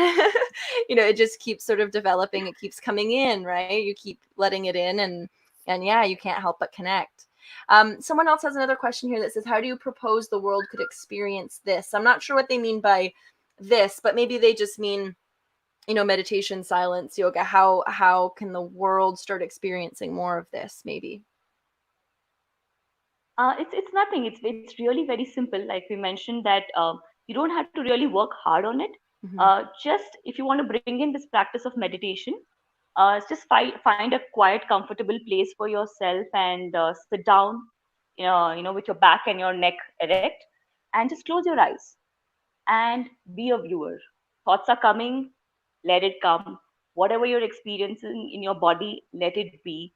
It just keeps sort of developing. It keeps coming in, right? You keep letting it in, and yeah, you can't help but connect. Someone else has another question here that says, how do you propose the world could experience this? I'm not sure what they mean by this, but maybe they just mean, meditation, silence, yoga. How can the world start experiencing more of this, maybe? It's nothing. It's really very simple. Like we mentioned that you don't have to really work hard on it. Mm-hmm. Just if you want to bring in this practice of meditation, just find a quiet, comfortable place for yourself and sit down, with your back and your neck erect, and just close your eyes and be a viewer. Thoughts are coming, let it come. Whatever you're experiencing in your body, let it be.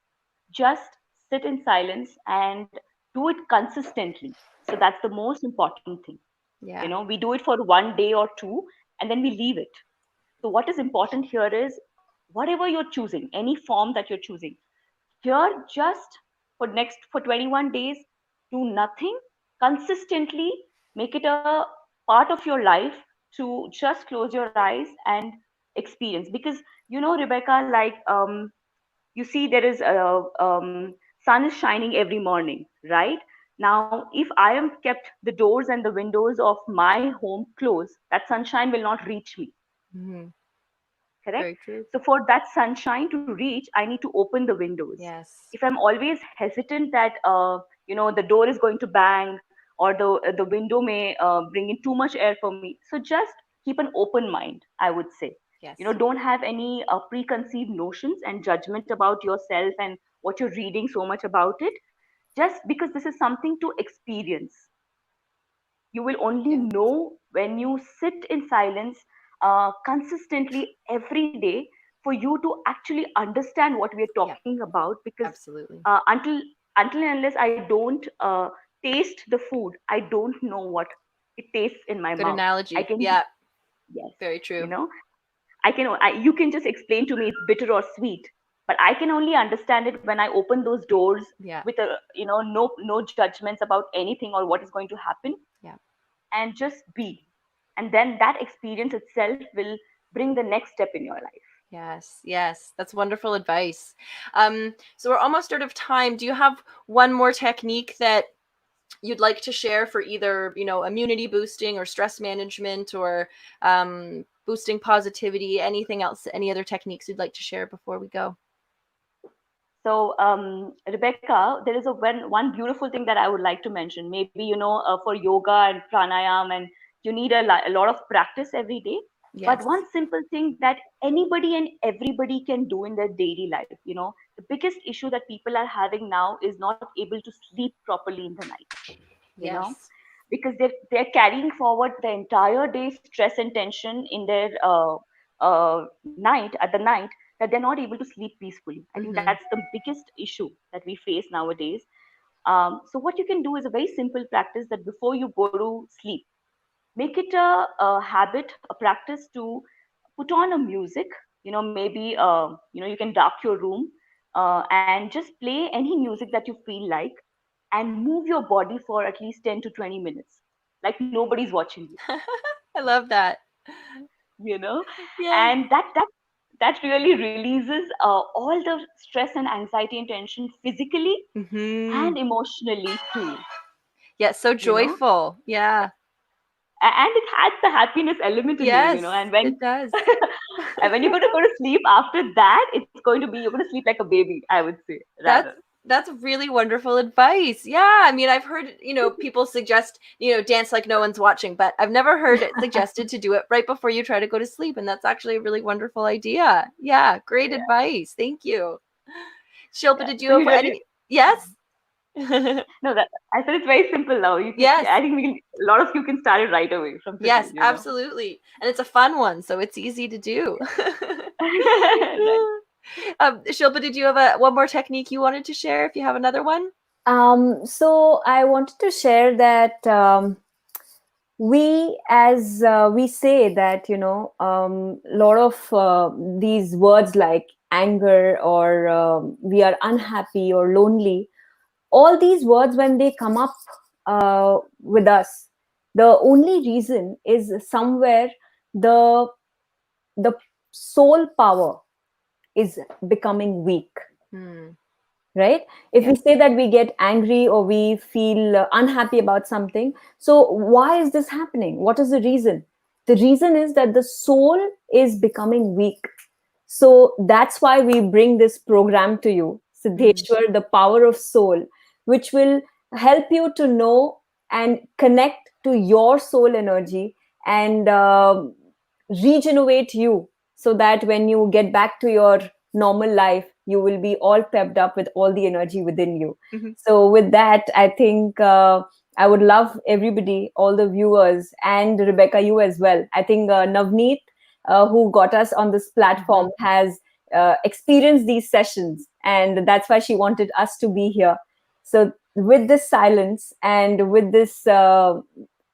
Just sit in silence and do it consistently. So that's the most important thing. Yeah. We do it for one day or two, and then we leave it. So what is important here is whatever you're choosing, any form that you're choosing, here just for 21 days, do nothing consistently, make it a part of your life to just close your eyes and experience. Because Rebecca, like you see there is a sun is shining every morning, right? Now if I am kept the doors and the windows of my home closed, that sunshine will not reach me. Mm-hmm. Correct. Very true. So for that sunshine to reach, I need to open the windows. Yes. If I'm always hesitant that the door is going to bang, or the window may bring in too much air for me, so just keep an open mind, I would say. Yes. Don't have any preconceived notions and judgment about yourself and what you're reading so much about it. Just because this is something to experience, you will only Yeah. know when you sit in silence consistently every day, for you to actually understand what we are Yeah. talking about. Because Absolutely. until and unless I don't taste the food, I don't know what it tastes in my Good mouth. I analogy. can, Yeah. yes, Very you true. know you can just explain to me it's bitter or sweet, but I can only understand it when I open those doors Yeah. with no judgments about anything or what is going to happen, Yeah. and just be. And then that experience itself will bring the next step in your life. Yes. Yes. That's wonderful advice. So we're almost out of time. Do you have one more technique that you'd like to share for either, immunity boosting or stress management, or boosting positivity? Anything else? Any other techniques you'd like to share before we go? So, Rebecca, there is one beautiful thing that I would like to mention. Maybe, for yoga and pranayam, and you need a lot of practice every day. But Yes. one simple thing that anybody and everybody can do in their daily life, the biggest issue that people are having now is not able to sleep properly in the night, you know, Yes. because they're carrying forward the entire day stress and tension in their night at the night, that they're not able to sleep peacefully. I think Mm-hmm. that's the biggest issue that we face nowadays. So what you can do is a very simple practice that before you go to sleep, make it a habit, a practice to put on a music. Maybe you can dark your room and just play any music that you feel like, and move your body for at least 10 to 20 minutes, like nobody's watching you. I love that. you know Yeah. and that really releases all the stress and anxiety and tension physically Hmm. and emotionally too. Yeah, so you know joyful. Yeah. and it has the happiness element in you, Yes, and when it does. and when you're going to go to sleep after that, it's going to be, you're going to sleep like a baby, I would say, That's rather. that's really wonderful advice. Yeah, I mean, I've heard, people suggest, dance like no one's watching, but I've never heard it suggested to do it right before you try to go to sleep, and that's actually a really wonderful idea. Yeah, great Yeah, advice. Thank you. Shilpa, yeah. did you So have you really, any? Yes? no, that I said it's very simple now. Yes. I think a lot of you can start it right away from Yes, today. absolutely. And it's a fun one, so it's easy to do. Right. Shilpa, did you have one more technique you wanted to share if you have another one? So I wanted to share that as we say that, a lot of these words like anger or we are unhappy or lonely, all these words, when they come up with us, the only reason is somewhere the the soul power is becoming weak, Hmm. right? If Yeah. we say that we get angry or we feel unhappy about something, so why is this happening? What is the reason? The reason is that the soul is becoming weak. So that's why we bring this program to you, Mm. Siddheshwar, the power of soul, which will help you to know and connect to your soul energy and regenerate you, so that when you get back to your normal life, you will be all pepped up with all the energy within you. Mhm. So, with that, I think I would love everybody, all the viewers, and Rebecca, you as well. I think Navneet, who got us on this platform, Mhm. has experienced these sessions, and that's why she wanted us to be here. So, with this silence and with this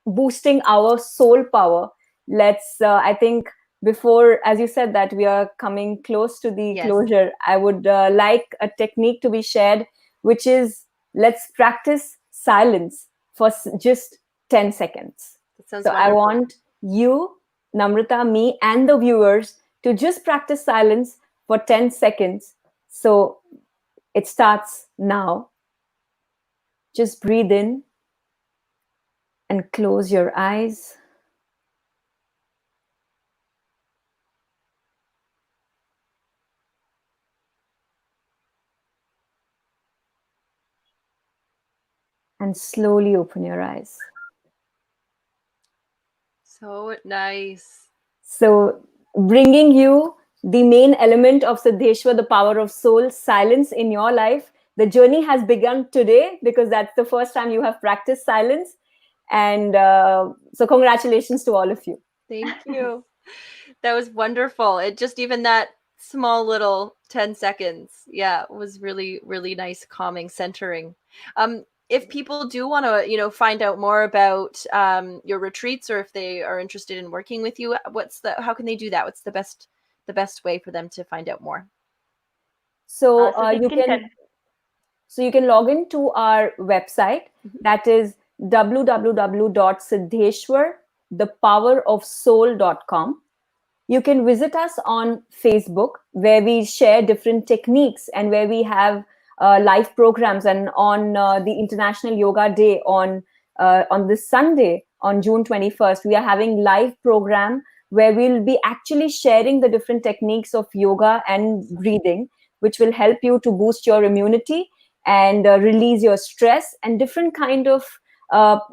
boosting our soul power, let's, I think, before, as you said, that we are coming close to the Yes, closure, I would like a technique to be shared, which is let's practice silence for just 10 seconds. that sounds So I wonderful. want you, Namrata, me, and the viewers to just practice silence for 10 seconds. So it starts now. Just breathe in and close your eyes. And slowly open your eyes. So nice. So, bringing you the main element of Siddheshwar, the power of soul, silence in your life. The journey has begun today because that's the first time you have practiced silence. And so, congratulations to all of you. Thank you. That was wonderful. It just even that small little 10 seconds, yeah, was really, really nice, calming, centering. If people do want to, find out more about your retreats, or if they are interested in working with you, how can they do that? What's the best way for them to find out more? So, So they can you can log into our website, Mhm. that is www.siddheshwar, You can visit us on Facebook, where we share different techniques and where we have live programs. And on the International Yoga Day on this Sunday, on June 21st, we are having live program where we'll be actually sharing the different techniques of yoga and breathing, which will help you to boost your immunity and release your stress and different kind of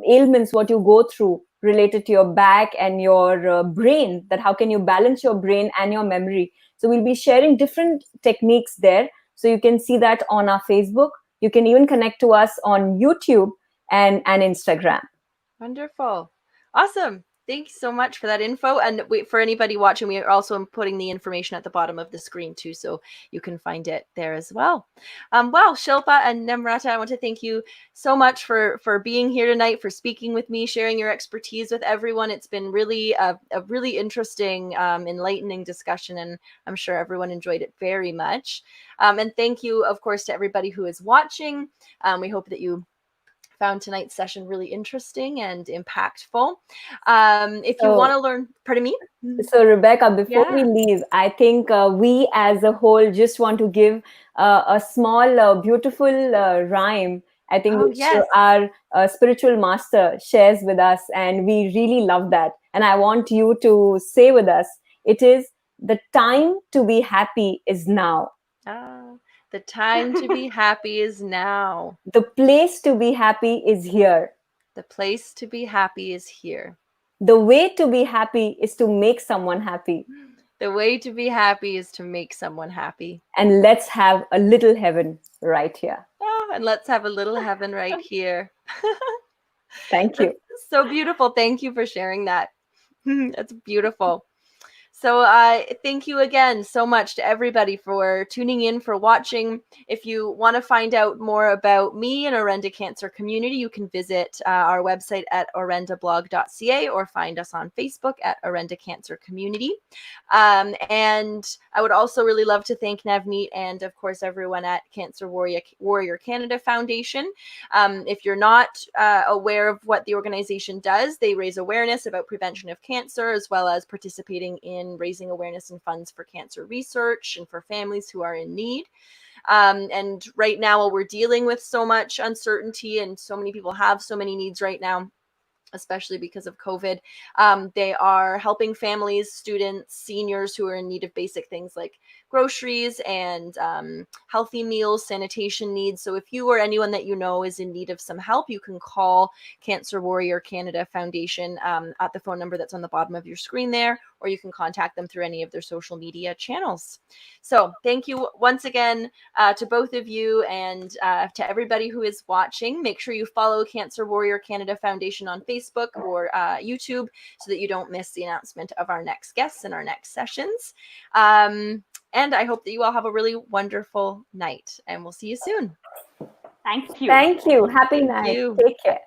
ailments what you go through related to your back and your brain, that how can you balance your brain and your memory. So we'll be sharing different techniques there, so you can see that on our Facebook. You can even connect to us on YouTube and Instagram. Wonderful. Awesome. Thank you so much for that info. And for anybody watching, we are also putting the information at the bottom of the screen too, so you can find it there as well. Well, Shilpa and Namrata, I want to thank you so much for being here tonight, for speaking with me, sharing your expertise with everyone. It's been really a really interesting, enlightening discussion, and I'm sure everyone enjoyed it very much. And thank you, of course, to everybody who is watching. We hope that you found tonight's session really interesting and impactful. If you want to learn, pardon me? So, Rebecca, before we Yeah. leave, I think we as a whole just want to give a small, beautiful rhyme, I think, which Yes. our spiritual master shares with us. And we really love that. And I want you to say with us, it is the time to be happy is now. The time to be happy is now. The place to be happy is here. The place to be happy is here. The way to be happy is to make someone happy. The way to be happy is to make someone happy. And let's have a little heaven right here. And let's have a little heaven right here. Thank you. That's so beautiful. Thank you for sharing that. That's beautiful. So thank you again so much to everybody for tuning in, for watching. If you want to find out more about me and Orenda Cancer Community, you can visit our website at orendablog.ca or find us on Facebook at Orenda Cancer Community. And I would also really love to thank Navneet and, of course, everyone at Cancer Warrior Canada Foundation. If you're not aware of what the organization does, they raise awareness about prevention of cancer, as well as participating in raising awareness and funds for cancer research and for families who are in need. And right now, while we're dealing with so much uncertainty and so many people have so many needs right now, especially because of COVID, they are helping families, students, seniors who are in need of basic things like groceries and healthy meals, sanitation needs. So if you or anyone that you know is in need of some help, you can call Cancer Warrior Canada Foundation at the phone number that's on the bottom of your screen there, or you can contact them through any of their social media channels. So thank you once again to both of you, and to everybody who is watching. Make sure you follow Cancer Warrior Canada Foundation on Facebook or YouTube so that you don't miss the announcement of our next guests and our next sessions. And I hope that you all have a really wonderful night, and we'll see you soon. Thank you. Thank you. Happy night. Take care.